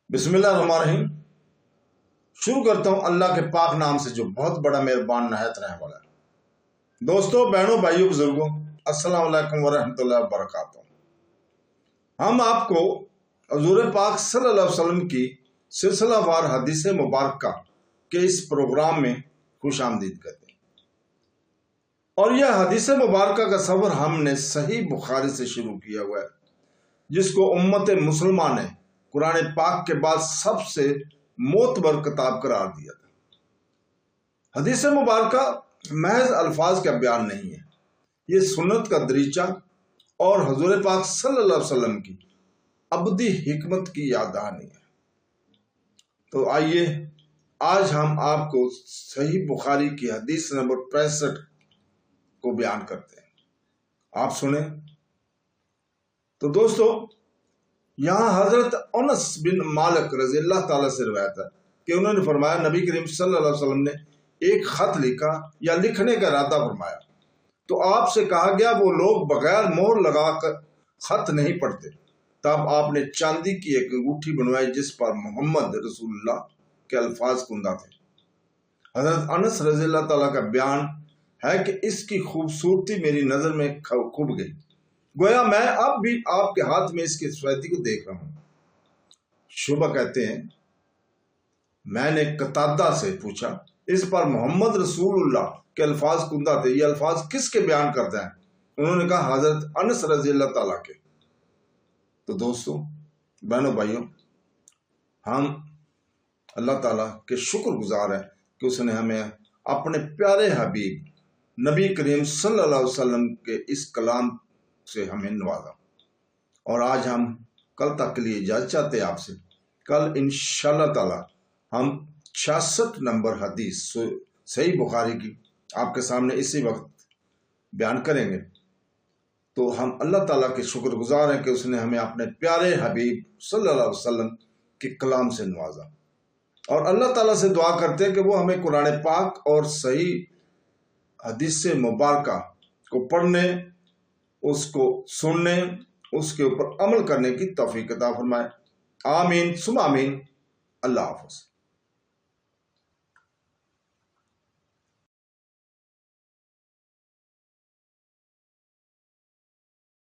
बिस्मिल्लाहिर्रहमानिर्रहीम। शुरू करता हूँ अल्लाह के पाक नाम से जो बहुत बड़ा मेहरबान नहायत रहने वाला है। दोस्तों, बहनों, भाइयों, बुजुर्गों, अस्सलाम वालेकुम वरहमतुल्लाहि वबरकातुहू। हम आपको हुजूर पाक सल्लल्लाहु अलैहि वसल्लम की सिलसिलावार हदीस मुबारक के इस प्रोग्राम में खुशामदीद कहते हैं। और यह हदीस मुबारक का सफर हमने सही बुखारी से शुरू किया हुआ है, जिसको उम्मत मुसलमान ने कुरान पाक के बाद सबसे मोतबर किताब करार दिया था। हदीस मुबारक महज अल्फाज का बयान नहीं है, ये सुन्नत का दरीचा और हुजूर पाक सल्लल्लाहु अलैहि वसल्लम की अबदी हिकमत की याद दहानी है। तो आइए आज हम आपको सही बुखारी की हदीस नंबर 65 को बयान करते हैं, आप सुने। तो दोस्तों, यहाँ हजरत अनस बिन मालिक रज़ी अल्लाह ताला से रिवायत है कि उन्होंने फरमाया, नबी करीम सल्लल्लाहु अलैहि वसल्लम ने एक खत लिखा या लिखने का इरादा फरमाया तो आपसे कहा गया वो लोग बगैर मोहर लगाकर खत नहीं पढ़ते। तब आपने चांदी की एक अंगूठी बनवाई जिस पर मोहम्मद रसूलुल्लाह के अल्फाज कुंदा थे। हजरत अनस रज़ी अल्लाह ताला का बयान है कि इसकी खूबसूरती मेरी नजर में खूब गई, गोया मैं अब भी आपके हाथ में इसकी सफेदी को देख रहा हूं। शुबा कहते हैं, मैंने कतादा से पूछा, इस पर मोहम्मद रसूलुल्लाह के अल्फाज कुंदा थे, ये अल्फाज किसके बयान करते हैं? उन्होंने कहा, हजरत अनस रज़ी अल्लाह ताला के। तो दोस्तों, बहनों, भाइयों, हम अल्लाह ताला के शुक्रगुजार हैं कि उसने हमें अपने प्यारे हबीब नबी करीम सल्लल्लाहु अलैहि वसल्लम के इस कलाम से हमें नवाजा। और आज हम कल तक के लिए इजाजत चाहते हैं आपसे। कल इंशाअल्लाह ताला हम 66 नंबर हदीस सही बुखारी की आपके सामने इसी वक्त बयान करेंगे। तो हम अल्लाह ताला के शुक्रगुजार हैं कि उसने हमें अपने प्यारे हबीब सल्लल्लाहु अलैहि वसल्लम के कलाम से नवाजा। और अल्लाह ताला से दुआ करते हैं कि वो हमें कुरान पाक और सही हदीस मुबारक को पढ़ने, उसको सुनने, उसके ऊपर अमल करने की तौफीक अता फरमाए। आमीन सुम आमीन। अल्लाह हाफ़िज़।